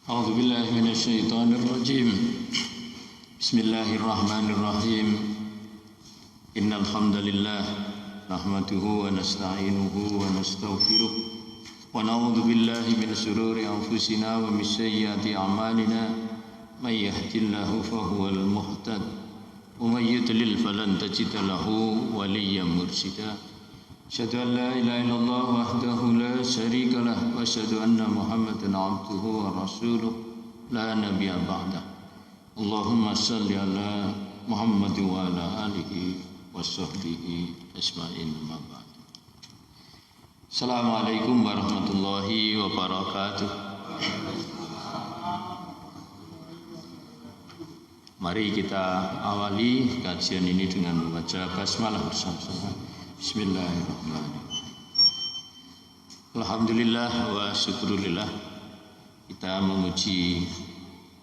A'udzu billahi minasyaitonir rajim. Bismillahirrahmanirrahim. Innal hamdalillah nahmaduhu wa nasta'inuhu wa nastaghfiruh wa na'udzu billahi min shururi anfusina wa min sayyiati a'malina. May yahdihillahu fahuwal muhtad wa may yudlil falan tajida lahu waliyyan mursyida. Asyhadu an la ilaha illallah wahdahu la syarika lah wa asyhadu anna Muhammadan abduhu wa rasuluh la nabiyya ba'dah. Allahumma shalli ala Muhammad wa ala alihi wa sahbihi ajma'in ma ba'd. Assalamualaikum warahmatullahi wabarakatuh. Mari kita awali kajian ini dengan membaca basmalah bersama-sama. Bismillahirrahmanirrahim. Alhamdulillah wa syukurillah. Kita memuji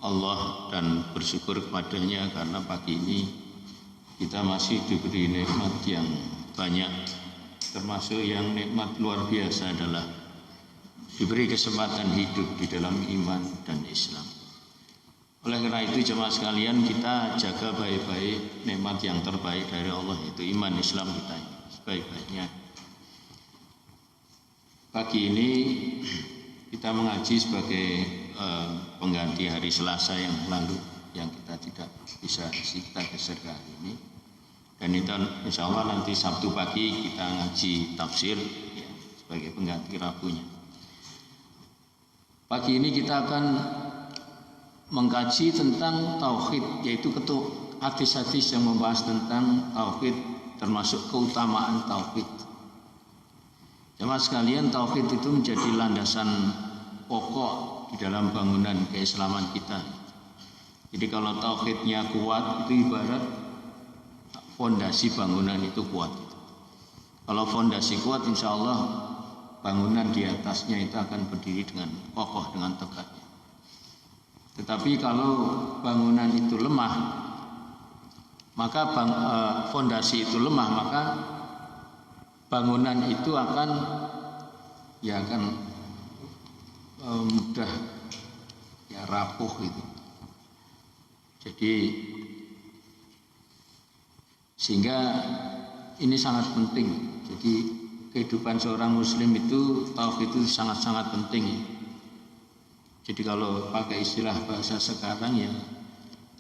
Allah dan bersyukur kepadanya karena pagi ini kita masih diberi nikmat yang banyak. Termasuk yang nikmat luar biasa adalah diberi kesempatan hidup di dalam iman dan Islam. Oleh karena itu jemaah sekalian, kita jaga baik-baik nikmat yang terbaik dari Allah, yaitu iman Islam kita ini sebaik-baiknya. Pagi ini kita mengaji sebagai pengganti hari Selasa yang lalu yang kita tidak bisa kita geser ke hari ini. Dan itu insya Allah nanti Sabtu pagi kita ngaji tafsir ya, sebagai pengganti Rabunya. Pagi ini kita akan mengkaji tentang tauhid, yaitu hadis-hadis yang membahas tentang tauhid, termasuk keutamaan tauhid. Jemaah sekalian, tauhid itu menjadi landasan pokok di dalam bangunan keislaman kita. Jadi kalau tauhidnya kuat, itu ibarat fondasi bangunan itu kuat. Kalau fondasi kuat, insya Allah bangunan di atasnya itu akan berdiri dengan kokoh, dengan tegaknya. Tetapi kalau bangunan itu lemah, maka fondasi itu lemah, maka bangunan itu akan mudah rapuh gitu. Jadi sehingga ini sangat penting. Jadi kehidupan seorang muslim itu tauhid itu sangat-sangat penting. Jadi kalau pakai istilah bahasa sekarang ya,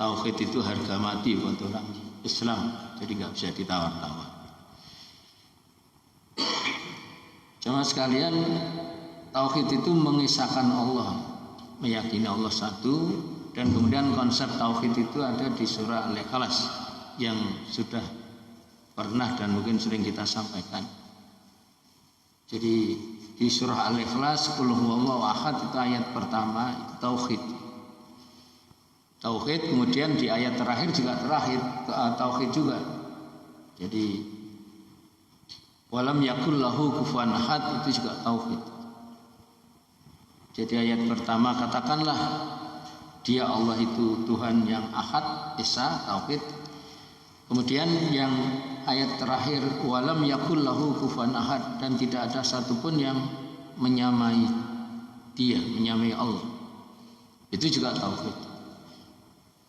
tauhid itu harga mati buat orang Islam, jadi nggak bisa ditawar-tawar. Jemaah sekalian, tauhid itu mengisahkan Allah, meyakini Allah satu, dan kemudian konsep tauhid itu ada di surah Al-Ikhlas yang sudah pernah dan mungkin sering kita sampaikan. Jadi di surah Al-Ikhlas, Qul huwallahu ahad, itu ayat pertama, itu tauhid. Tauhid, kemudian di ayat terakhir juga tauhid juga. Jadi walam yakul lahu kufuwan ahad, itu juga tauhid. Jadi ayat pertama, katakanlah dia Allah itu Tuhan yang ahad, esa, tauhid. Kemudian yang ayat terakhir, walam yakul lahu kufuwan ahad, dan tidak ada satupun yang menyamai dia, menyamai Allah. Itu juga tauhid.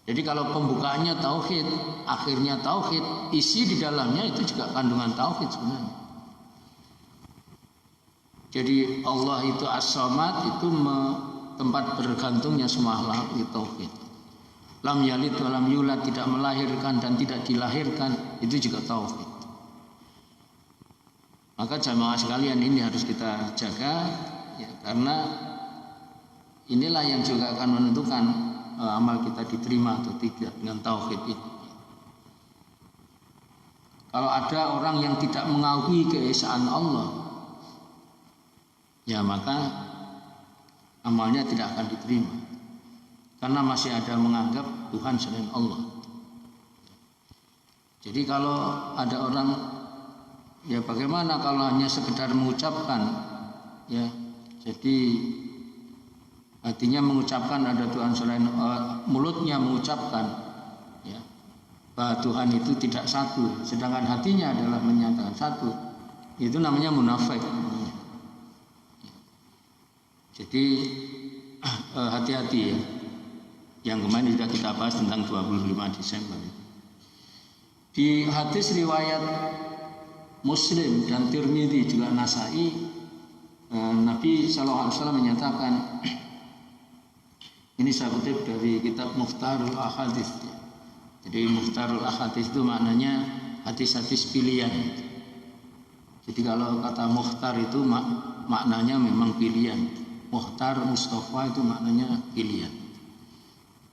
Jadi kalau pembukaannya tauhid, akhirnya tauhid, isi di dalamnya itu juga kandungan tauhid sebenarnya. Jadi Allah itu as-samad, itu tempat bergantungnya semua makhluk, itu tauhid. Lam yalid wa lam yulad, tidak melahirkan dan tidak dilahirkan, itu juga tauhid. Maka jamaah sekalian, ini harus kita jaga ya, karena inilah yang juga akan menentukan amal kita diterima atau tidak dengan tauhid ini. Kalau ada orang yang tidak mengakui keesaan Allah, ya maka amalnya tidak akan diterima, karena masih ada menganggap Tuhan selain Allah. Jadi kalau ada orang, ya bagaimana kalau hanya sekedar mengucapkan, ya jadi hatinya mengucapkan ada Tuhan selain, mulutnya mengucapkan ya, bahwa Tuhan itu tidak satu, sedangkan hatinya adalah menyatakan satu, itu namanya munafik. Jadi hati-hati ya. Yang kemarin sudah kita bahas tentang 25 Desember. Di hadis riwayat Muslim dan Tirmidzi juga Nasai, Nabi SAW menyatakan, ini saya kutip dari kitab Mukhtarul Ahadits. Jadi Mukhtarul Ahadits itu maknanya hadis-hadis pilihan. Jadi kalau kata Mukhtar itu maknanya memang pilihan. Mukhtar Mustafa itu maknanya pilihan.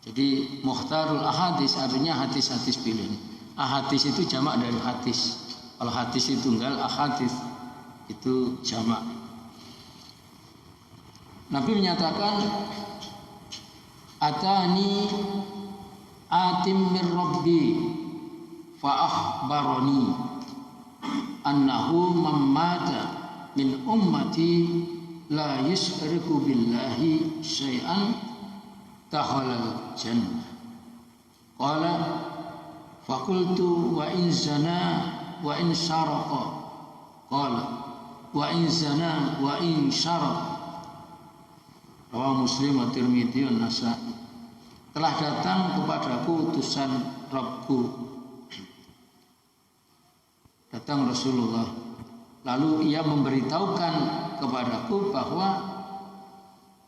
Jadi Mukhtarul Ahadits artinya hadis-hadis pilihan. Ahadits itu jamak dari hadis. Kalau hadis itu tunggal, ahadits itu jamak. Nabi menyatakan, Atani atim min Rabbi fa akhbarani annahu man mata min ummati la yusyriku billahi syai'an dakhala jannah. Qala faqultu wa in zana wa in syaraqa. Qala wa in zana wa in syaraqa. Rawahu Muslim wa Tirmidzi wa Nasai. Telah datang kepadaku utusan Rabbku, datang Rasulullah, lalu ia memberitahukan kepadaku bahwa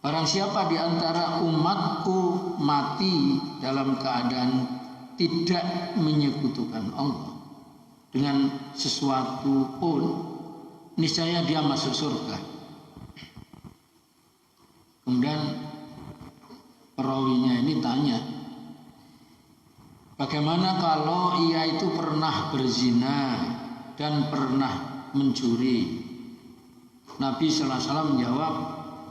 barang siapa di antara umatku mati dalam keadaan tidak menyekutukan Allah dengan sesuatu pun, niscaya dia masuk surga. Kemudian perawinya ini tanya, bagaimana kalau ia itu pernah berzina dan pernah mencuri? Nabi sallallahu alaihi wasallam menjawab,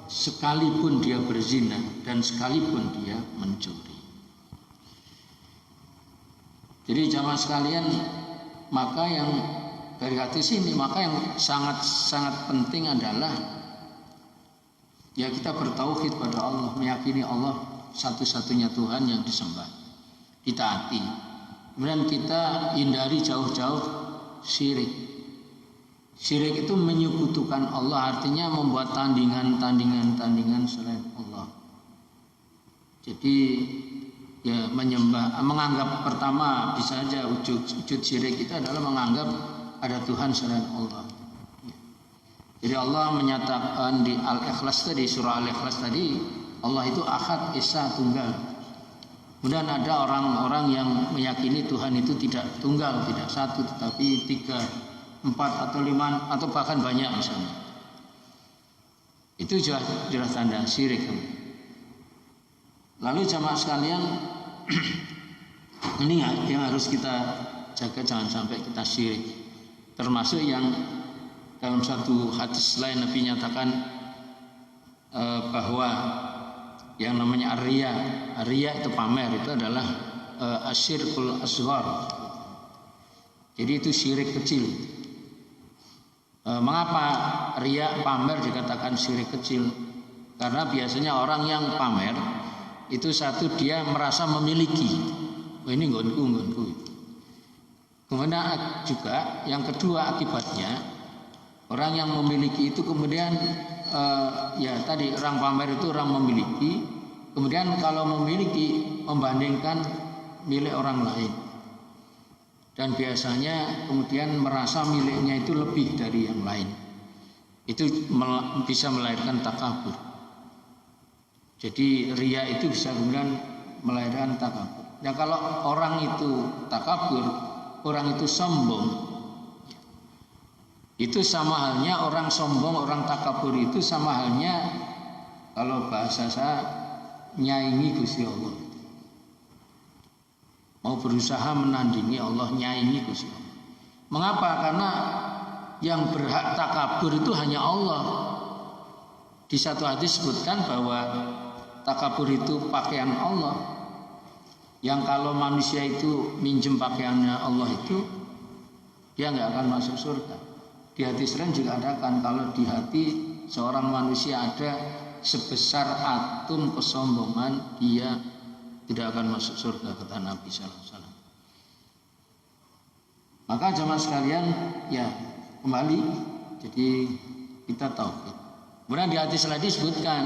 sekalipun dia berzina dan sekalipun dia mencuri. Jadi jamaah sekalian, maka yang dari hadis ini, maka yang sangat penting adalah ya kita bertauhid pada Allah, meyakini Allah satu-satunya Tuhan yang disembah, ditaati. Kemudian kita hindari jauh-jauh syirik. Syirik itu menyekutukan Allah, artinya membuat tandingan selain Allah. Jadi ya menganggap, pertama bisa saja wujud syirik itu adalah menganggap ada Tuhan selain Allah. Jadi Allah menyatakan di Al-Ikhlas tadi, surah Al-Ikhlas tadi, Allah itu Ahad, Esa, Tunggal. Kemudian ada orang-orang yang meyakini Tuhan itu tidak tunggal, tidak satu, tetapi 3, 4 atau 5 atau bahkan banyak misalnya. Itu jelas tanda syirik. Lalu jamaah sekalian, ini yang harus kita jaga, jangan sampai kita syirik. Termasuk yang dalam satu hadis lain Nabi nyatakan bahwa yang namanya Ar-Riya itu pamer, itu adalah asyirkul asghar. Jadi itu syirik kecil. Mengapa riya, pamer dikatakan syirik kecil? Karena biasanya orang yang pamer itu satu, dia merasa memiliki. Oh, ini nggonku. Kemudian juga yang kedua akibatnya, orang yang memiliki itu kemudian ya tadi, orang pamer itu orang memiliki, kemudian kalau memiliki membandingkan milik orang lain, dan biasanya kemudian merasa miliknya itu lebih dari yang lain. Itu bisa melahirkan takabur. Jadi riya itu bisa kemudian melahirkan takabur. Dan kalau orang itu takabur, orang itu sombong, itu sama halnya orang sombong, orang takabur itu sama halnya, kalau bahasa saya, nyaingi Gusti Allah. Mau berusaha menandingi Allah, nyaingi Gusti Allah. Mengapa? Karena yang berhak takabur itu hanya Allah. Di satu hadis sebutkan bahwa takabur itu pakaian Allah, yang kalau manusia itu minjem pakaiannya Allah itu, dia nggak akan masuk surga. Di hadis lain juga ada kan, kalau di hati seorang manusia ada sebesar atom kesombongan, dia tidak akan masuk surga, kata Nabi sallallahu alaihi wasallam. Maka jemaah sekalian, ya kembali, jadi kita tauhid. Kemudian di hadis lain disebutkan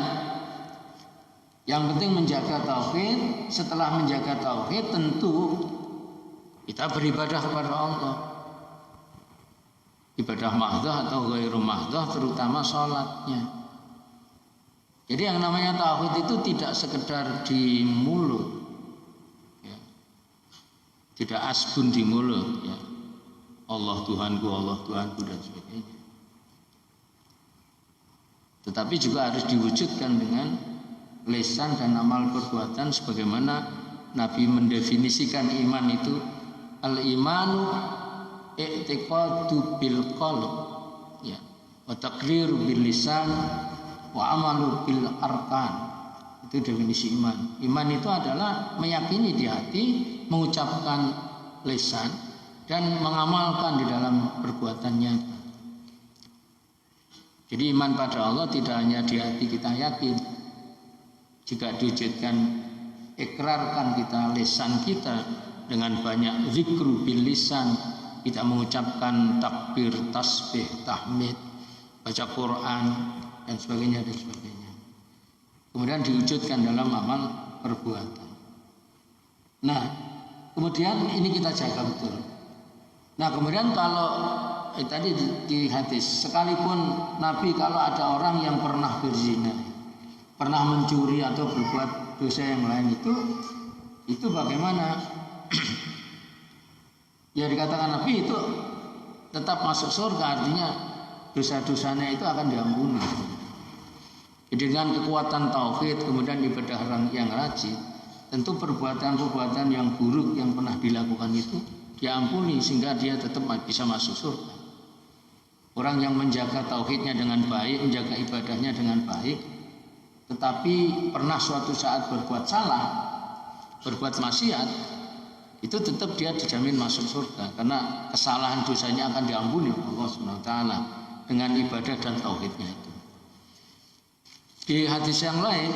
Yang penting menjaga tauhid. Setelah menjaga tauhid tentu kita beribadah kepada Allah. Ibadah mahdzah atau ghairu mahdzah, terutama sholatnya. Jadi yang namanya tauhid itu tidak sekedar di mulut, ya. Tidak asbun di mulut, ya. Allah Tuhanku dan sebagainya. Tetapi juga harus diwujudkan dengan lisan dan amal perbuatan, sebagaimana Nabi mendefinisikan iman itu al-imanu i'tiqadu bil qalb, ya, wa taqriru bil lisan wa amalu bil arkan. Itu definisi iman. Iman itu adalah meyakini di hati, mengucapkan lisan, dan mengamalkan di dalam perbuatannya. Jadi iman pada Allah tidak hanya di hati kita yakin, jika diwujudkan, ikrarkan kita lisan kita dengan banyak zikru bil lisan, kita mengucapkan takbir, tasbih, tahmid, baca Quran dan sebagainya. Kemudian diwujudkan dalam amal perbuatan. Nah, kemudian ini kita jaga betul. Nah, kemudian kalau tadi di hadis, sekalipun Nabi kalau ada orang yang pernah berzina, pernah mencuri atau berbuat dosa yang lain, itu bagaimana? Ya dikatakan Nabi itu tetap masuk surga, artinya dosa-dosanya itu akan diampuni. Jadi dengan kekuatan tauhid, kemudian ibadah yang rajin, tentu perbuatan-perbuatan yang buruk yang pernah dilakukan itu diampuni sehingga dia tetap bisa masuk surga. Orang yang menjaga tauhidnya dengan baik, menjaga ibadahnya dengan baik, tetapi pernah suatu saat berbuat salah, berbuat maksiat, itu tetap dia dijamin masuk surga karena kesalahan dosanya akan diampuni Allah SWT dengan ibadah dan tauhidnya itu. Di hadis yang lain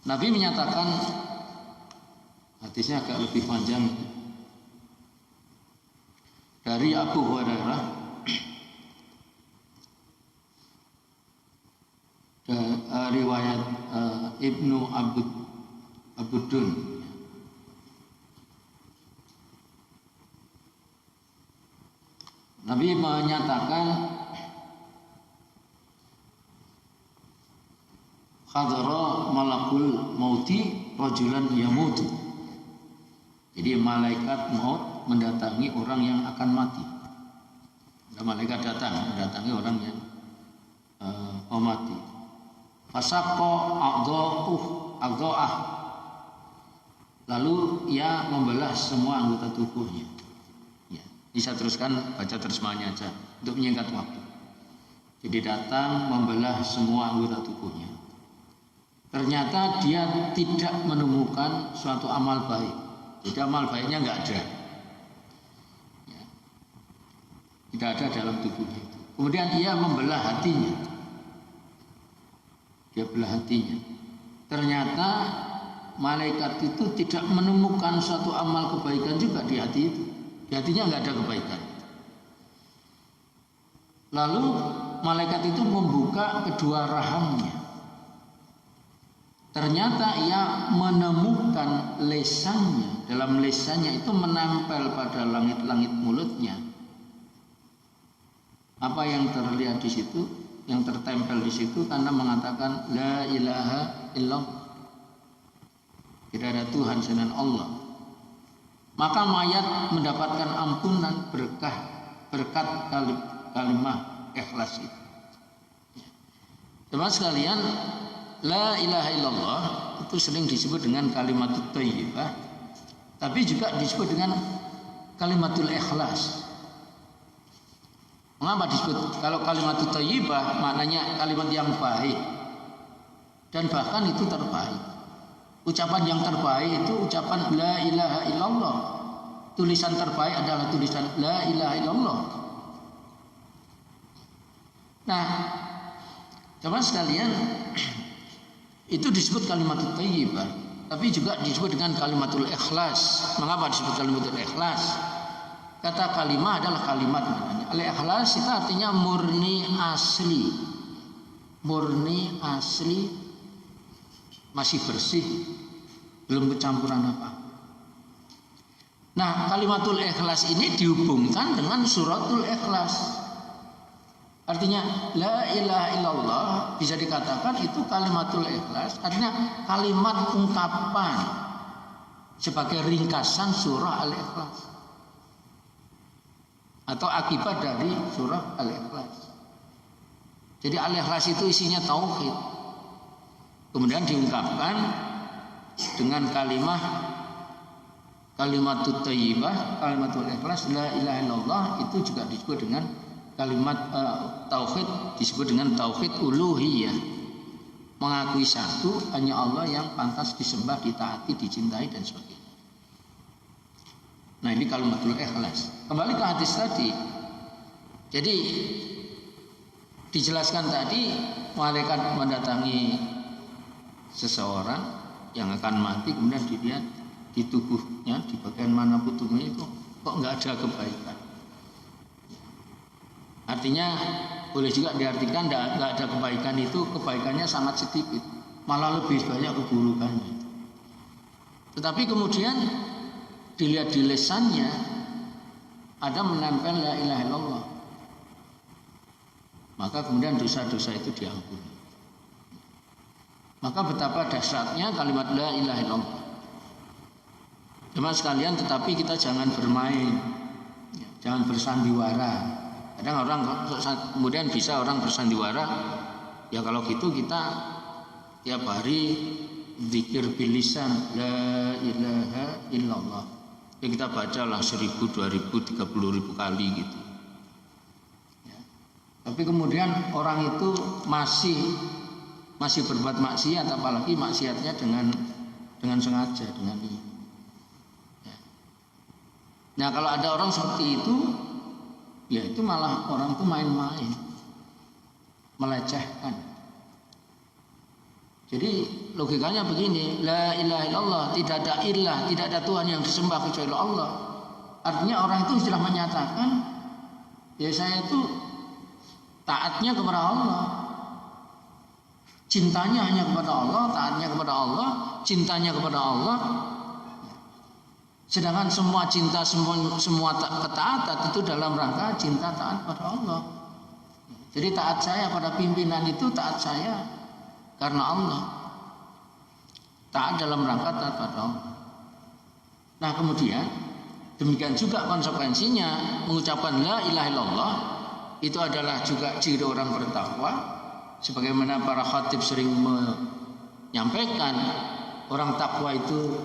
Nabi menyatakan, hadisnya agak lebih panjang, dari Abu Hurairah riwayat Ibnu Abudun. Nabi menyatakan, hadara malakul mauti rajulan yamutu. Jadi malaikat maut mendatangi orang yang akan mati. Malaikat datang mendatangi orang yang mau mati. Fasaqqa a'dha'ah. Lalu ia membelah semua anggota tubuhnya. Ya, bisa teruskan baca terjemahannya aja untuk menyingkat waktu. Jadi datang membelah semua anggota tubuhnya. Ternyata dia tidak menemukan suatu amal baik. Jadi amal baiknya nggak ada, ya, tidak ada dalam tubuhnya itu. Kemudian ia membelah hatinya, dia belah hatinya. Ternyata malaikat itu tidak menemukan suatu amal kebaikan juga di hati itu. Di hatinya nggak ada kebaikan. Lalu malaikat itu membuka kedua rahangnya. Ternyata ia menemukan lesannya. Dalam lesannya itu menempel pada langit-langit mulutnya. Apa yang terlihat di situ, yang tertempel di situ, karena mengatakan la ilaha illallah, tidak ada Tuhan selain Allah. Maka mayat mendapatkan ampunan berkat kalimat ikhlas itu. Teman sekalian, la ilaha illallah itu sering disebut dengan kalimatut thayyibah, tapi juga disebut dengan kalimatul ikhlas. Mengapa disebut? Kalau kalimatut thayyibah maknanya kalimat yang baik dan bahkan itu terbaik. Ucapan yang terbaik itu ucapan la ilaha illallah. Tulisan terbaik adalah tulisan la ilaha illallah. Nah, teman sekalian, itu disebut kalimatul thayyibah, tapi juga disebut dengan kalimatul ikhlas. Mengapa disebut kalimatul ikhlas? Kata kalimah adalah kalimat namanya. al-ikhlas itu artinya murni asli. Murni asli, masih bersih, belum kecampuran apa. Nah, kalimatul ikhlas ini dihubungkan dengan suratul ikhlas. Artinya la ilaha illallah bisa dikatakan itu kalimatul ikhlas, artinya kalimat ungkapan sebagai ringkasan surah Al-Ikhlas atau akibat dari surah Al-Ikhlas. Jadi Al-Ikhlas itu isinya tauhid, kemudian diungkapkan dengan kalimatut thayyibah, kalimatul ikhlas, la ilaha illallah, itu juga disebut dengan kalimat tauhid, disebut dengan tauhid uluhiyah, mengakui satu hanya Allah yang pantas disembah, ditaati, dicintai dan sebagainya. Nah, ini kalimatul ikhlas. Kembali ke hadis tadi. Jadi dijelaskan tadi, malaikat mendatangi seseorang yang akan mati, kemudian dilihat di tubuhnya, di bagian mana tubuhnya itu kok nggak ada kebaikan. Artinya boleh juga diartikan nggak ada kebaikan itu, kebaikannya sangat sedikit, malah lebih banyak keburukannya. Tetapi kemudian dilihat di lisannya ada menempel la ilaha illallah, maka kemudian dosa-dosa itu diampuni. Maka betapa dahsyatnya kalimat la ilaha illallah. Cuma sekalian, tetapi kita jangan bermain, jangan bersandiwara. Kadang orang kemudian bisa orang bersandiwara, ya kalau gitu kita tiap hari zikir bilisan la ilaha illallah. Ya kita bacalah 1000, 2000, 30.000 kali gitu. Ya. Tapi kemudian orang itu masih berbuat maksiat, apalagi maksiatnya dengan sengaja, dengan ini. Ya. Nah, kalau ada orang seperti itu, ya itu malah orang itu main-main, melecehkan. Jadi logikanya begini, la ilaha illallah, tidak ada ilah, tidak ada Tuhan yang disembah kecuali Allah. Artinya orang itu sudah menyatakan, ya saya itu taatnya kepada Allah, cintanya hanya kepada Allah, taatnya kepada Allah, cintanya kepada Allah. Sedangkan semua cinta, semua ketaatan itu dalam rangka cinta taat pada Allah. Jadi taat saya pada pimpinan itu taat saya karena Allah, taat dalam rangka taat pada Allah. Nah, kemudian demikian juga konsekuensinya mengucapkan la ilaha illallah itu adalah juga ciri orang bertakwa, sebagaimana para khatib sering menyampaikan, orang takwa itu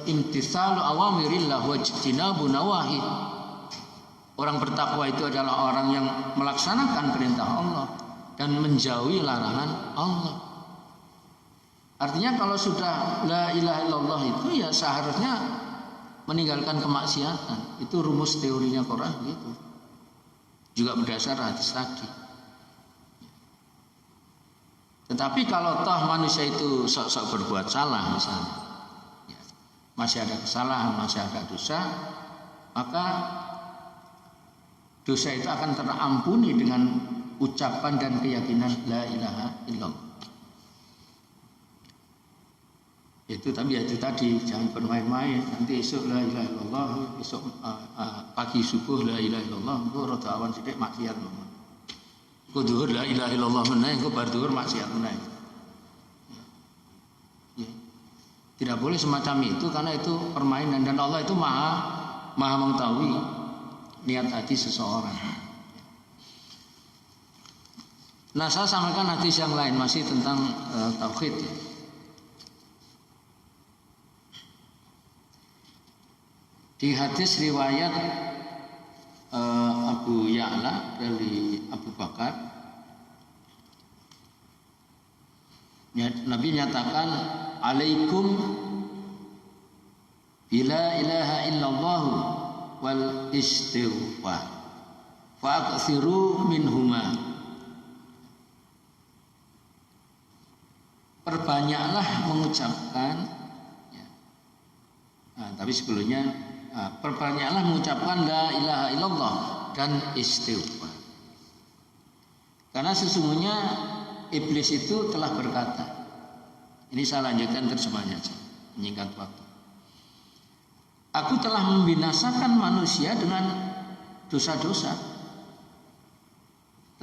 imtitsalu awamirillah wa ijtinabu nawahi. Orang bertakwa itu adalah orang yang melaksanakan perintah Allah dan menjauhi larangan Allah. Artinya kalau sudah la ilaha illallah itu ya seharusnya meninggalkan kemaksiatan. Itu rumus teorinya Quran gitu. Juga berdasar hadis tadi. Tetapi kalau toh manusia itu sok-sok berbuat salah misalnya, ya, masih ada kesalahan, masih ada dosa, maka dosa itu akan terampuni dengan ucapan dan keyakinan la ilaha illallah. Itu tapi itu tadi, jangan bermain-main. Nanti esok la ilaha illallah, esok pagi subuh la ilaha illallah, engko rada awan sithik maksiat. Engko dhuwur la ilaha illallah meneh, engko bar dhuwur maksiat meneh. Ya. Tidak boleh semacam itu, karena itu permainan, dan Allah itu maha mengetahui niat hati seseorang. Nah, saya sampaikan hadis yang lain masih tentang tauhid. Di hadis riwayat Abu Ya'la dari Abu Bakar, Nabi nyatakan, alaikum bila ilaha illallah wal istighfar fa'aksiru minhuma. Perbanyaklah mengucapkan, ya. Nah, tapi sebelumnya perbanyaklah mengucapkan la ilaha illallah dan istighfar. Karena sesungguhnya iblis itu telah berkata, ini saya lanjutkan terjemahnya saja, menyingkat waktu. Aku telah membinasakan manusia dengan dosa-dosa,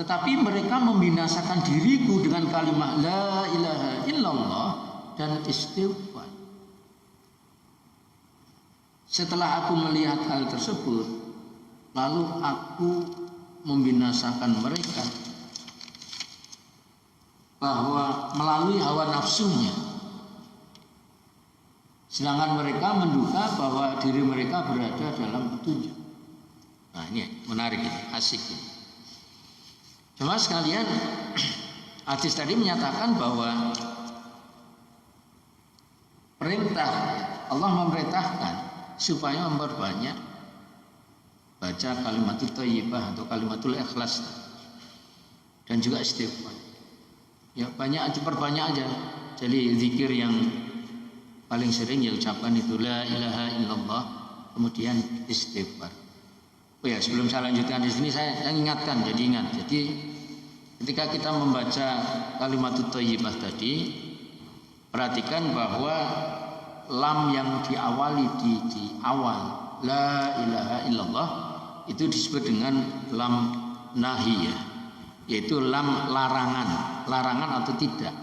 tetapi mereka membinasakan diriku dengan kalimat la ilaha illallah dan istighfar. Setelah aku melihat hal tersebut, lalu aku membinasakan mereka bahwa melalui hawa nafsunya, sedangkan mereka menduga bahwa diri mereka berada dalam petunjuk. Nah ini menarik, ini asik ini. Cuma sekalian, hadis tadi menyatakan bahwa perintah Allah memerintahkan supaya memperbanyak baca kalimatul thayyibah atau kalimatul ikhlas dan juga istighfar. Ya banyak aja, perbanyak aja. Jadi zikir yang paling sering ya ucapan itu la ilaha illallah, kemudian istighfar. Oh ya, sebelum saya lanjutkan di sini saya ingatkan, jadi ingat. Jadi ketika kita membaca kalimatut thayyibah tadi, perhatikan bahwa lam yang diawali di awal la ilaha illallah itu disebut dengan lam nahiyah, yaitu lam larangan atau tidak.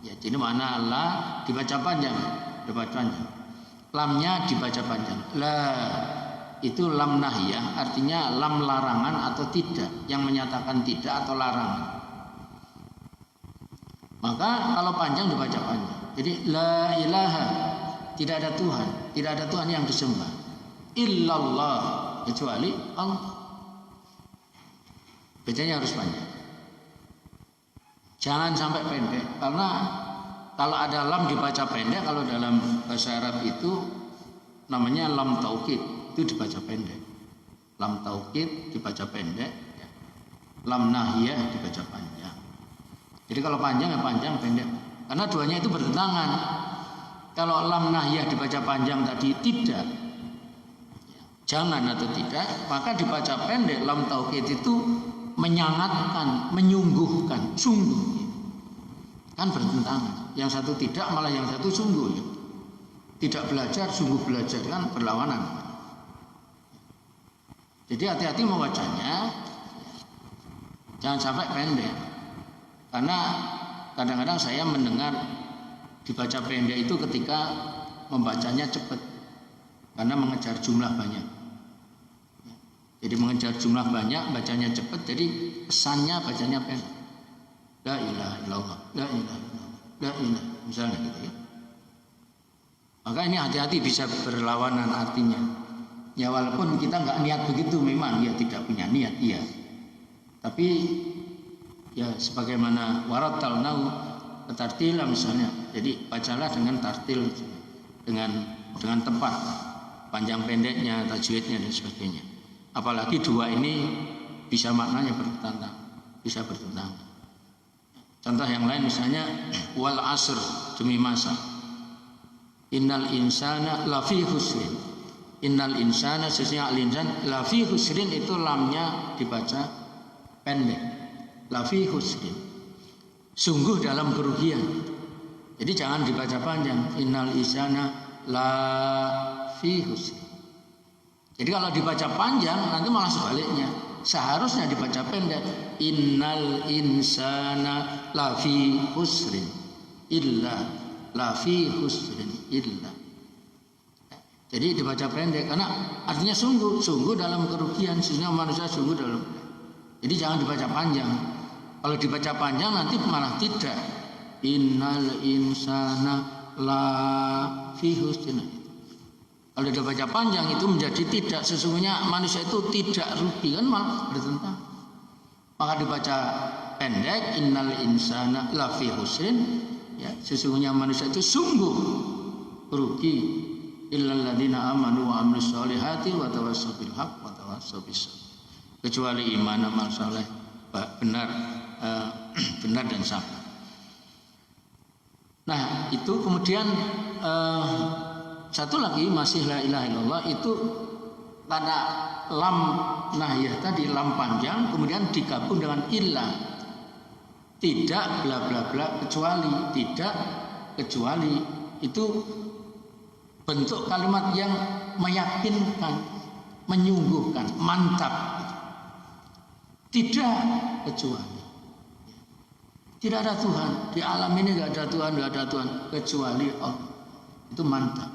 Ya, jadi mana la dibaca panjang, lamnya dibaca panjang. La itu lam nahiyah, artinya lam larangan atau tidak, yang menyatakan tidak atau larangan. Maka kalau panjang dibaca panjang. Jadi la ilaha, tidak ada Tuhan yang disembah illallah, kecuali Allah. Bacanya harus panjang. Jangan sampai pendek, karena kalau ada lam dibaca pendek, kalau dalam bahasa Arab itu namanya lam taukid, itu dibaca pendek. Lam taukid dibaca pendek, lam nahiyah dibaca panjang. Jadi kalau panjang ya panjang, pendek, karena duanya itu bertentangan. Kalau lam nahiyah dibaca panjang tadi tidak, jangan atau tidak, maka dibaca pendek lam taukid itu menyangatkan, menyungguhkan, sungguh. Kan bertentangan. Yang satu tidak, malah yang satu sungguh. Ya. Tidak belajar, sungguh belajar, kan berlawanan. Jadi hati-hati membacanya, jangan sampai pendek. Karena kadang-kadang saya mendengar dibaca pendek itu ketika membacanya cepat, karena mengejar jumlah banyak. Jadi mengejar jumlah banyak, bacanya cepat, jadi pesannya bacanya pendek. La ilaha illallah, la ilaha illallah, la ilaha, misalnya gitu ya. Maka ini hati-hati, bisa berlawanan artinya. Ya walaupun kita nggak niat begitu, memang ya tidak punya niat, iya. Tapi ya sebagaimana warattalnahu tartila misalnya. Jadi bacalah dengan tartil, dengan tepat, panjang pendeknya, tajwidnya dan sebagainya. Apalagi dua ini bisa maknanya bisa bertentangan. Contoh yang lain misalnya wal asr, demi masa. Innal insana lafi husrin. Innal insana, sesungguhnya al-insan lafi husrin, itu lamnya dibaca pendek. Lafi husrin, sungguh dalam kerugian. Jadi jangan dibaca panjang. Innal insana lafi husrin. Jadi kalau dibaca panjang nanti malah sebaliknya. Seharusnya dibaca pendek. Innal insana lafi husrin illa, lafi husrin illa. Jadi dibaca pendek karena artinya sungguh dalam kerugian. Sesungguhnya manusia sungguh dalam. Jadi jangan dibaca panjang. Kalau dibaca panjang nanti malah tidak. Innal insana lafi husrin. Kalau dibaca panjang itu menjadi tidak. Sesungguhnya manusia itu tidak rugi, kan malah bertentangan. Maka dibaca pendek, innal insana lafi husrin, ya, sesungguhnya manusia itu sungguh rugi. Illal ladzina amanu wa amilus solihati wa tawassaw bil haqq wa tawassaw bis sabr. Kecuali iman, amal saleh, benar dan sabar. Nah, itu kemudian satu lagi masih la ilaha illallah, itu karena lam nahiyah tadi, lam panjang, kemudian digabung dengan illa, tidak bla bla bla kecuali, tidak kecuali, itu bentuk kalimat yang meyakinkan, menyungguhkan, mantap. Tidak kecuali, tidak ada Tuhan di alam ini, nggak ada Tuhan, nggak ada Tuhan kecuali Allah. Itu mantap.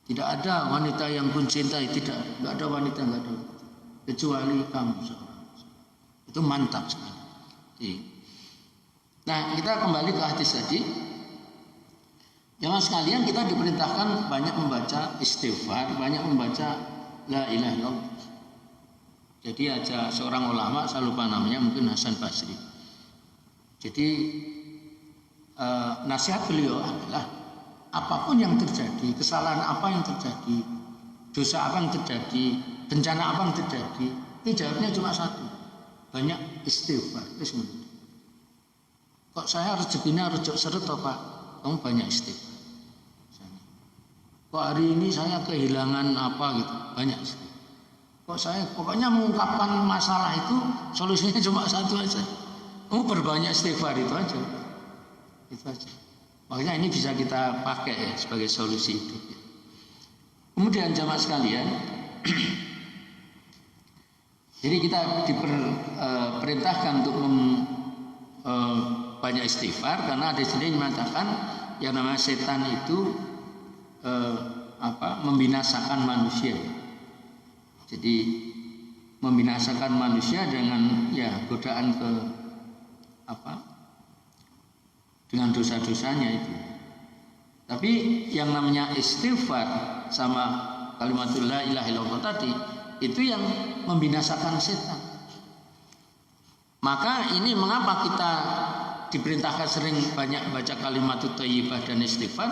Tidak ada wanita yang pun cintai, nggak ada wanita, nggak ada kecuali kamu seorang. Itu mantap sekali. Nah, kita kembali ke hadis tadi. Jemaah sekalian, kita diperintahkan banyak membaca istighfar, banyak membaca la ilaha illallah. Jadi ada seorang ulama, saya lupa namanya, mungkin Hasan Basri. Jadi nasihat beliau adalah apapun yang terjadi, kesalahan apa yang terjadi, dosa apa yang terjadi, bencana apa yang terjadi, itu jawabnya cuma satu, banyak istighfar. Kok saya rezekinya rejek seret toh Pak? Kamu banyak istighfar. Kok hari ini saya kehilangan apa gitu, banyak istighfar. Kok saya pokoknya mengungkapkan masalah itu solusinya cuma satu aja, kamu berbanyak istighfar, itu aja. Itu aja. Makanya ini bisa kita pakai ya sebagai solusi hidup. Kemudian jamaah sekalian, jadi kita diperintahkan untuk banyak istighfar, karena ada sini mengatakan yang namanya setan itu membinasakan manusia. Jadi membinasakan manusia dengan godaan ke dengan dosa-dosanya itu. Tapi yang namanya istighfar sama kalimatul la ilaha illallah tadi, itu yang membinasakan setan. Maka ini mengapa kita diperintahkan sering banyak baca kalimatut thayyibah dan istighfar?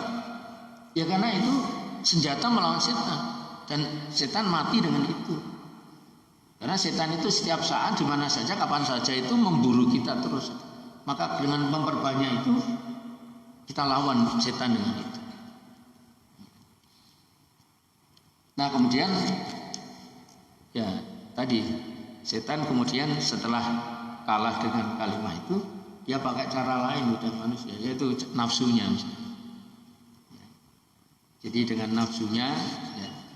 Ya karena itu senjata melawan setan, dan setan mati dengan itu. Karena setan itu setiap saat, di mana saja, kapan saja itu memburu kita terus. Maka dengan memperbanyak itu kita lawan setan dengan itu. Nah kemudian ya tadi setan kemudian setelah kalah dengan kalimat itu, dia pakai cara lain udah manusia, yaitu nafsunya. Jadi dengan nafsunya,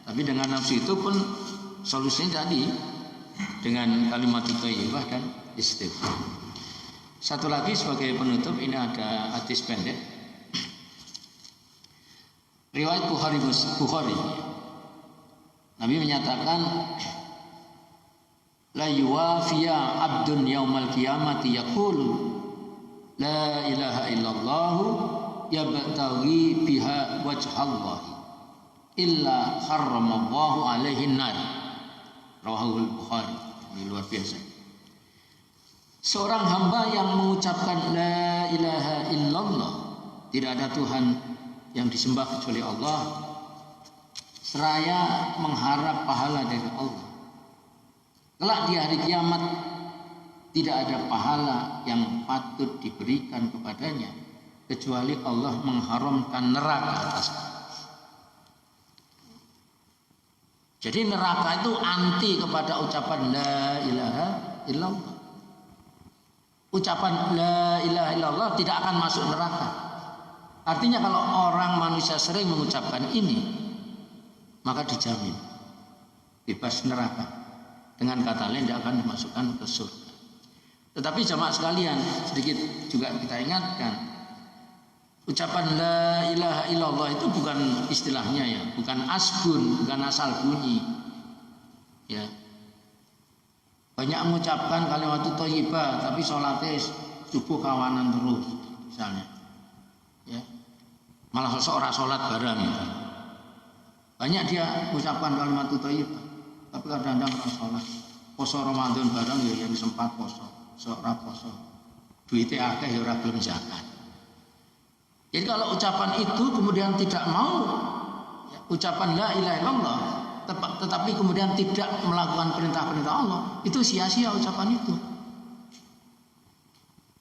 tapi dengan nafsu itu pun solusinya tadi dengan kalimat thayyibah dan istighfar. Satu lagi sebagai penutup, ini ada hadis pendek riwayat Bukhari. Nabi menyatakan, la yuwafiya abdun yaumal qiyamati yaqulu la ilaha illallah yabtaghi biha wajhallah illa harramallahu alaihi nar. Rawahul Bukhari. Ini luar biasa. Seorang hamba yang mengucapkan la ilaha illallah, tidak ada Tuhan yang disembah kecuali Allah, seraya mengharap pahala dari Allah. Kelak di hari kiamat tidak ada pahala yang patut diberikan kepadanya kecuali Allah mengharamkan neraka atasnya. Jadi neraka itu anti kepada ucapan la ilaha illallah. Ucapan la ilaha illallah tidak akan masuk neraka. Artinya kalau orang manusia sering mengucapkan ini, maka dijamin bebas neraka. Dengan kata lain, dia akan dimasukkan ke surga. Tetapi jamaah sekalian, sedikit juga kita ingatkan, ucapan la ilaha illallah itu bukan istilahnya ya, bukan asbun, bukan asal bunyi. Ya. Banyak mengucapkan kalimat thayyibah tapi sholatnya subuh kawanan terus misalnya. Ya. Malah seorang sholat bareng gitu. Banyak dia mengucapkan kalimat thayyibah tapi kadang-kadang orang sholat. Poso Ramadan bareng ya yang sempat poso, seorang poso. Duitnya akeh ya ora gelem zakat. Jadi kalau ucapan itu kemudian tidak mau ya, ucapan la ilaha illallah, tetapi kemudian tidak melakukan perintah-perintah Allah, itu sia-sia ucapan itu.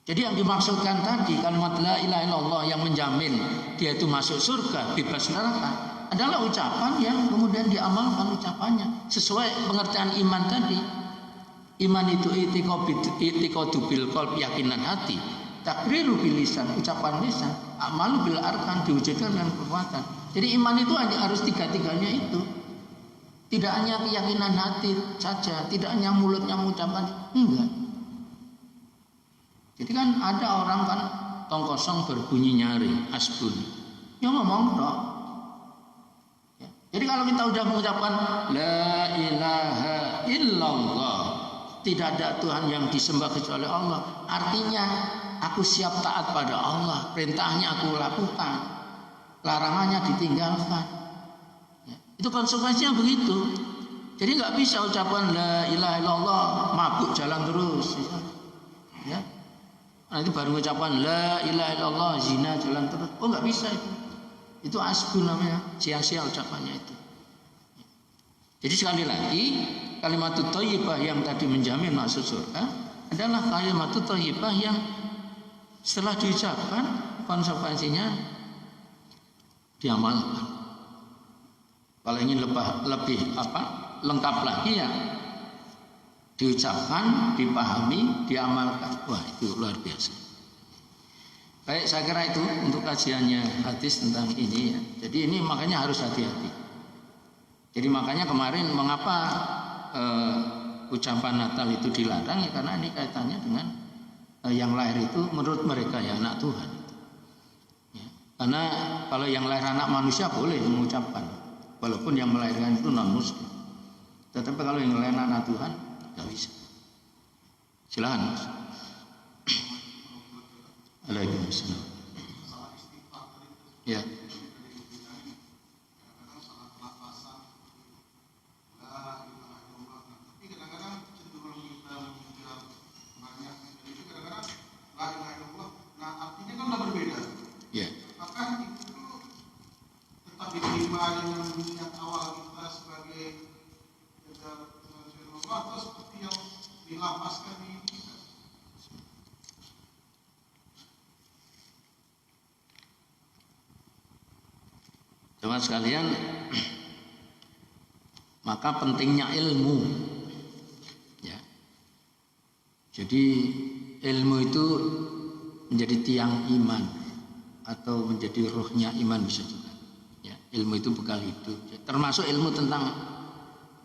Jadi yang dimaksudkan tadi kalimat la ilaha illallah yang menjamin dia itu masuk surga, bebas neraka, adalah ucapan yang kemudian diamalkan ucapannya sesuai pengertian iman tadi. Iman itu i'tiqadu bil qalb, keyakinan hati, takriru bil lisan, ucapan lisan, amalu bil arkan, diwujudkan dengan perbuatan. Jadi iman itu hanya harus tiga-tiganya itu. Tidak hanya keyakinan hati saja, tidak hanya mulutnya mengucapkan, enggak. Jadi kan ada orang kan tong kosong berbunyi nyari, asbun. Ya ngomong dong. Ya. Jadi kalau kita udah mengucapkan la ilaha illallah, tidak ada Tuhan yang disembah kecuali Allah, artinya aku siap taat pada Allah, perintahnya aku lakukan, larangannya ditinggalkan. Ya. Itu konsekuensinya begitu. Jadi nggak bisa ucapan la ilaha illallah mabuk jalan terus. Ya. Nanti baru mengucapkan la ilaha illallah zina jalan terus. Oh nggak bisa itu. Itu asbun namanya, sia-sia ucapannya itu. Jadi sekali lagi kalimatut thayyibah yang tadi menjamin masuk surga adalah kalimatut thayyibah yang setelah diucapkan konsekuensinya diamalkan. Kalau ingin lebih lengkap lagi ya diucapkan, dipahami, diamalkan. Wah itu luar biasa. Baik, saya kira itu untuk kajiannya hadis tentang ini ya. Jadi ini makanya harus hati-hati. Jadi makanya kemarin mengapa ucapan Natal itu dilarang ya karena ini kaitannya dengan yang lahir itu menurut mereka ya anak Tuhan. Ya. Karena kalau yang lahir anak manusia boleh mengucapkan, walaupun yang melahirkan itu non muslim. Tetapi kalau yang lahir anak Tuhan nggak bisa. Silakan Mas. Waalaikumsalam. Ya. Ya. Apakah itu tetap diterima dengan niat awal kita sebagai Allah atau seperti yang dilapaskan di kita? Teman sekalian, maka pentingnya ilmu. Ya. Jadi ilmu itu menjadi tiang iman atau menjadi rohnya iman bisa juga. Ya, ilmu itu bekal hidup. Termasuk ilmu tentang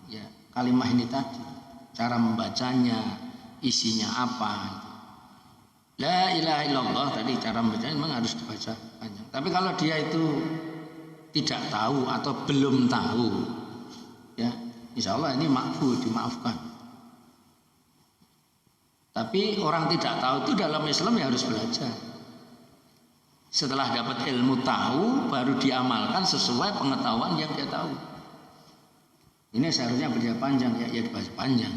ya kalimat ini tadi, cara membacanya, isinya apa. La ilaha illallah tadi cara membacanya memang harus dibaca panjang. Tapi kalau dia itu tidak tahu atau belum tahu, ya insya Allah ini makfu, dimaafkan. Tapi orang tidak tahu itu dalam Islam ya harus belajar. Setelah dapat ilmu tahu baru diamalkan sesuai pengetahuan yang dia tahu. Ini seharusnya berjaya panjang ya dibaca panjang.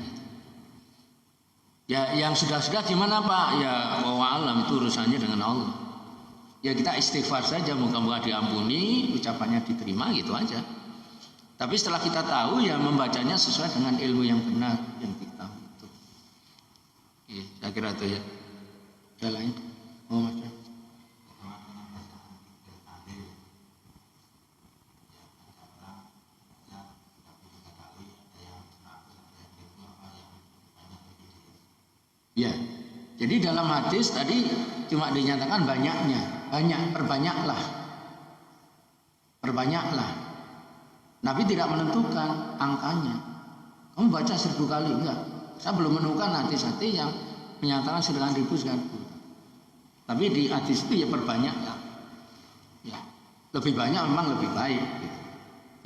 Ya yang sudah gimana Pak? Ya wallahu itu urusannya dengan Allah. Ya kita istighfar saja, moga-moga diampuni, ucapannya diterima gitu aja. Tapi setelah kita tahu ya membacanya sesuai dengan ilmu yang benar yang kita tahu. Ya, saya kira itu ya. Ada lain? Oh Mas. Ya, jadi dalam hadis tadi cuma dinyatakan perbanyaklah. Nabi tidak menentukan angkanya. Kamu baca 1000 kali enggak? Saya belum menemukan hadis-hadis yang menyatakan sekian ribu. Tapi di hadis itu ya perbanyaklah. Ya, lebih banyak memang lebih baik. Gitu.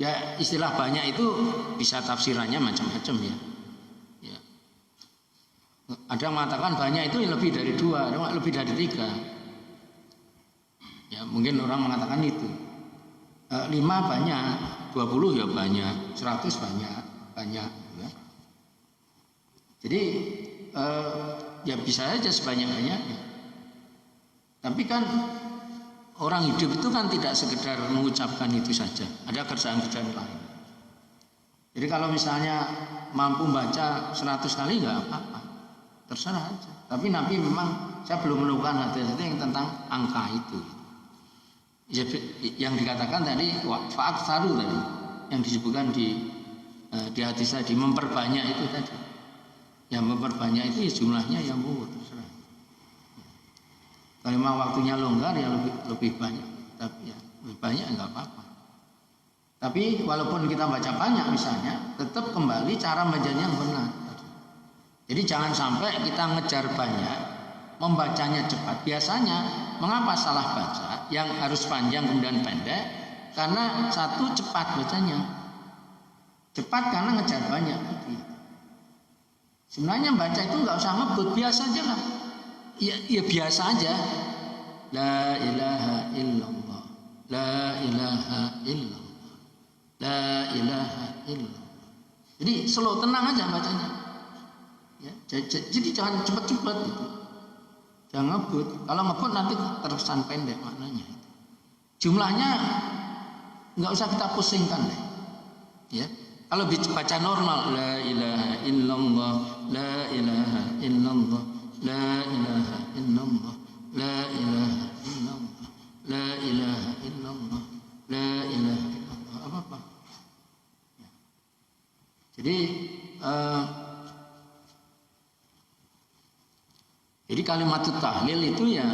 Ya istilah banyak itu bisa tafsirannya macam-macam ya. Ada yang mengatakan banyak itu lebih dari 2, ada yang lebih dari 3. Ya mungkin orang mengatakan itu 5 banyak, 20 ya banyak, 100 banyak ya. Jadi ya bisa saja sebanyak-banyaknya. Tapi kan orang hidup itu kan tidak sekedar mengucapkan itu saja, ada kerjaan-kerjaan lain. Jadi kalau misalnya mampu baca 100 kali nggak apa-apa, terserah aja. Tapi Nabi memang saya belum menemukan hadis yang tentang angka itu. yang dikatakan tadi faat saru tadi yang disebutkan di hadis tadi, memperbanyak itu tadi. Yang memperbanyak itu ya jumlahnya yang terserah. Kalau memang waktunya longgar ya lebih banyak, tapi ya lebih banyak enggak apa-apa. Tapi walaupun kita baca banyak misalnya, tetap kembali cara bacanya yang benar. Jadi jangan sampai kita ngejar banyak, membacanya cepat. Biasanya mengapa salah baca yang harus panjang kemudian pendek? Karena satu cepat bacanya. Cepat karena ngejar banyak. Sebenarnya baca itu nggak usah ngebut, biasa aja lah. Ya biasa aja. La ilaha illallah. La ilaha illallah. La ilaha illallah. Jadi slow, tenang aja bacanya. Ya, jadi jangan cepat-cepat gitu. Jangan ngebut. Kalau ngebut nanti terkesan pendek maknanya. Jumlahnya nggak usah kita pusingkan deh. Ya. Kalau baca normal, la ilaha illallah, la ilaha illallah, la ilaha illallah, la ilaha illallah, la ilaha illallah, la ilaha illallah, apa-apa. Ya. Jadi kalimat tahlil itu ya,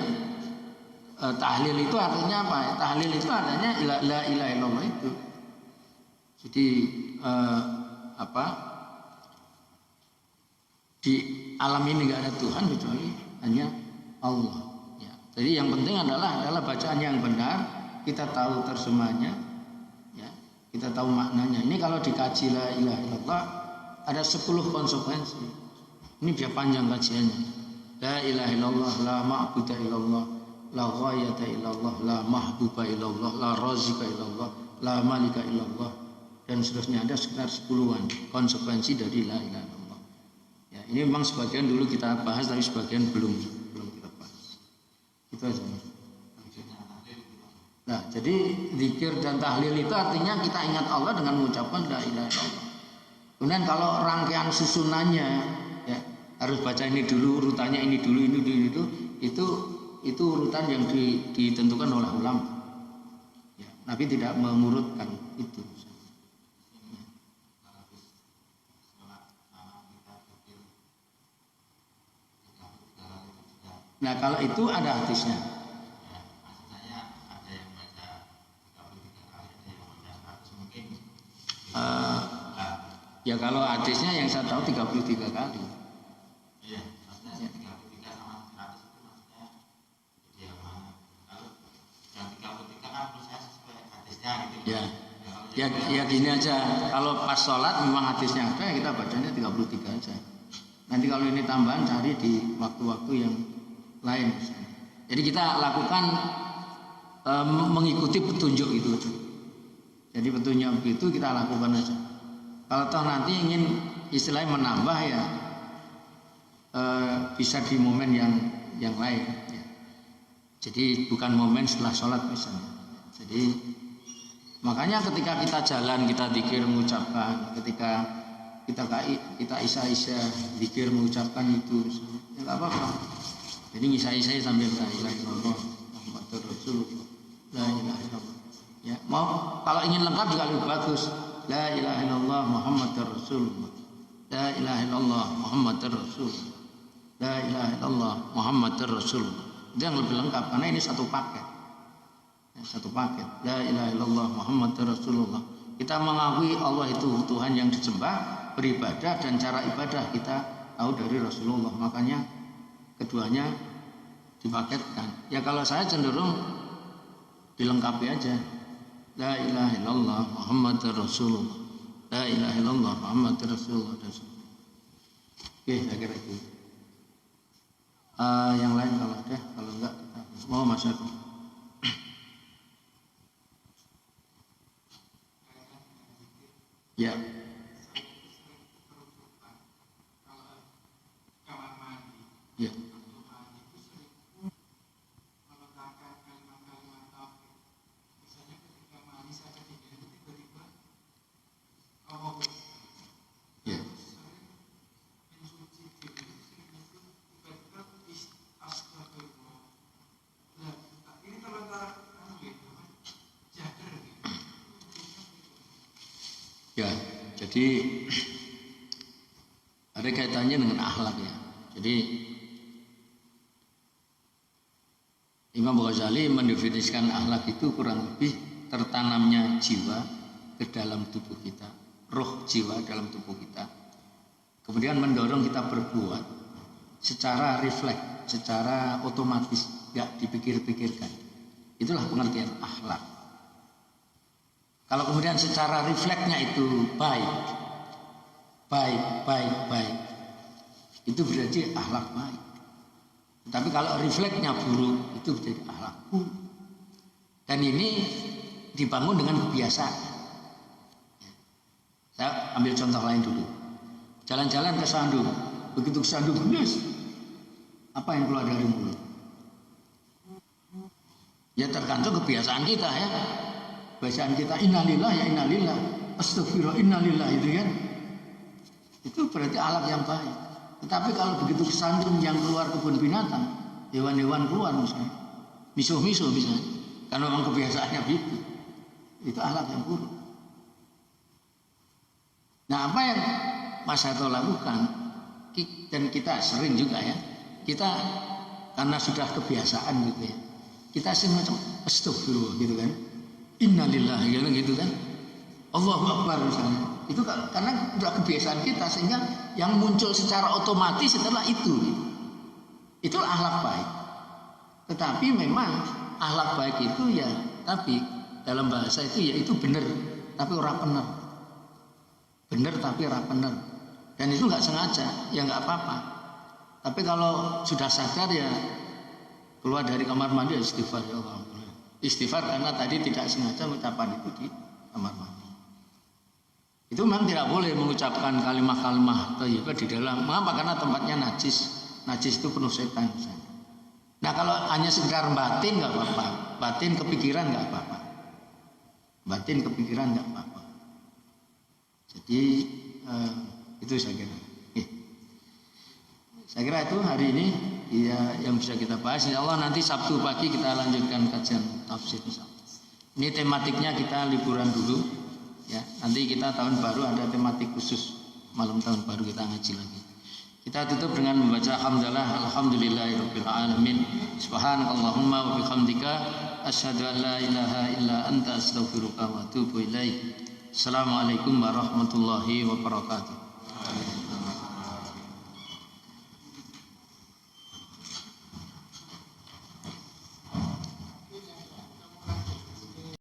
tahlil itu artinya apa? Tahlil itu artinya la ilaha illallah itu. Jadi di alam ini nggak ada Tuhan kecuali hanya Allah. Ya. Jadi yang penting adalah bacaan yang benar, kita tahu terjemahnya, ya, kita tahu maknanya. Ini kalau dikaji la ilaha illallah ada 10 konsekuensi. Ini biar panjang kajiannya. La ilaha illallah, la ma'budu illallah, la ghayata illallah, la mahbuba illallah, la razika illallah, la malika illallah, dan seterusnya. Ada sekitar 10-an konsekuensi dari la ilaha illallah. Ya, ini memang sebagian dulu kita bahas, tapi sebagian belum kita bahas. Itu aja. Nah, jadi zikir dan tahlil itu artinya kita ingat Allah dengan mengucapkan la ilaha illallah. Kemudian kalau rangkaian susunannya, ya, harus baca ini dulu, urutannya ini dulu, itu urutan yang ditentukan oleh ulama. Ya, Nabi tidak mengurutkan itu. Nah, kalau itu ada hadisnya. Ya kalau hadisnya yang saya tahu 33 kali. Iya, maksudnya 33 sama 100 itu maksudnya jadi yang mana? Kalau yang 33 kan proses sesuai hadisnya gitu. Ya gini aja. Kalau pas sholat memang hadisnya ada, ya kita bacanya 33 aja. Nanti kalau ini tambahan cari di waktu-waktu yang lain. Jadi kita lakukan mengikuti petunjuk itu. Jadi petunjuk itu kita lakukan aja. Kalau toh nanti ingin istilahnya menambah ya bisa di momen yang lain. Ya. Jadi bukan momen setelah sholat misalnya. Jadi makanya ketika kita jalan kita zikir mengucapkan, ketika kita isya zikir mengucapkan itu, ya nggak apa-apa. Jadi isya sambil la ilaha illallah Muhammadur Rasulullah, la ilaha illallah. Ya, mau kalau ingin lengkap juga lebih bagus. La ilaha illallah Muhammadur Rasulullah, la ilaha illallah Muhammadur Rasulullah, la ilaha illallah Muhammadur Rasulullah. Itu yang lebih lengkap karena ini satu paket. Ya, satu paket. La ilaha illallah Muhammadur Rasulullah. Kita mengakui Allah itu Tuhan yang disembah, beribadah, dan cara ibadah kita tahu dari Rasulullah. Makanya keduanya dipaketkan. Ya kalau saya cenderung dilengkapi aja. La ilaha illallah Muhammadur Rasulullah, la ilaha illallah Muhammadur Rasulullah. Oke, saya kira itu. Yang lain kalau ada, kalau enggak kita mau masuk. Ya. Ya. Ya. Ya, jadi ada kaitannya dengan akhlak ya. Jadi Imam Ghazali mendefinisikan akhlak itu kurang lebih tertanamnya jiwa ke dalam tubuh kita, roh jiwa dalam tubuh kita. Kemudian mendorong kita berbuat secara refleks, secara otomatis, nggak dipikir-pikirkan. Itulah pengertian akhlak. Kalau kemudian secara refleksnya itu baik, itu berarti akhlak baik. Tapi kalau refleksnya buruk, itu menjadi akhlak buruk. Dan ini dibangun dengan kebiasaan. Saya ambil contoh lain dulu. Jalan-jalan ke Sandung, begitu ke Sandung, yes, apa yang keluar dari mulut? Ya tergantung kebiasaan kita ya. Kebiasaan kita innalillah ya innalillah, astagfirullah innalillah itu kan. Itu berarti akhlak yang baik. Tetapi kalau begitu kesandung yang keluar kebun binatang, hewan-hewan keluar misalnya, misuh-misuh misalnya, karena memang kebiasaannya begitu, itu akhlak yang buruk. Nah apa yang Mas Harto lakukan, dan kita sering juga ya, kita karena sudah kebiasaan gitu ya, kita sering macam astagfirullah gitu kan, innalillah gitu kan, Allahu Akbar misalnya. Itu karena sudah kebiasaan kita, sehingga yang muncul secara otomatis setelah itu. Itulah akhlak baik. Tetapi memang akhlak baik itu ya, tapi dalam bahasa itu ya itu benar, tapi ora bener. Benar tapi ora bener. Dan itu nggak sengaja, ya nggak apa-apa. Tapi kalau sudah sadar ya keluar dari kamar mandi ya istighfar ya Allah. Istighfar karena tadi tidak sengaja ucapan itu di kamar mandi. Itu memang tidak boleh mengucapkan kalimat-kalimat thayyibah di dalam. Mengapa? Karena tempatnya najis. Najis itu penuh setan. Nah kalau hanya sekedar batin nggak apa-apa. Batin kepikiran nggak apa-apa. Batin kepikiran nggak apa-apa. Jadi itu saya kira. Saya kira itu hari ini ya yang bisa kita bahas. Insya Allah nanti Sabtu pagi kita lanjutkan kajian tafsir. Ini tematiknya kita liburan dulu. Ya, nanti kita tahun baru ada tematik khusus, malam tahun baru kita ngaji lagi. Kita tutup dengan membaca hamdalah alhamdulillahirabbil alamin. Subhanakallahumma wa bihamdika asyhadu an la ilaha illa anta astaghfiruka wa atubu ilaik. Assalamualaikum warahmatullahi wabarakatuh.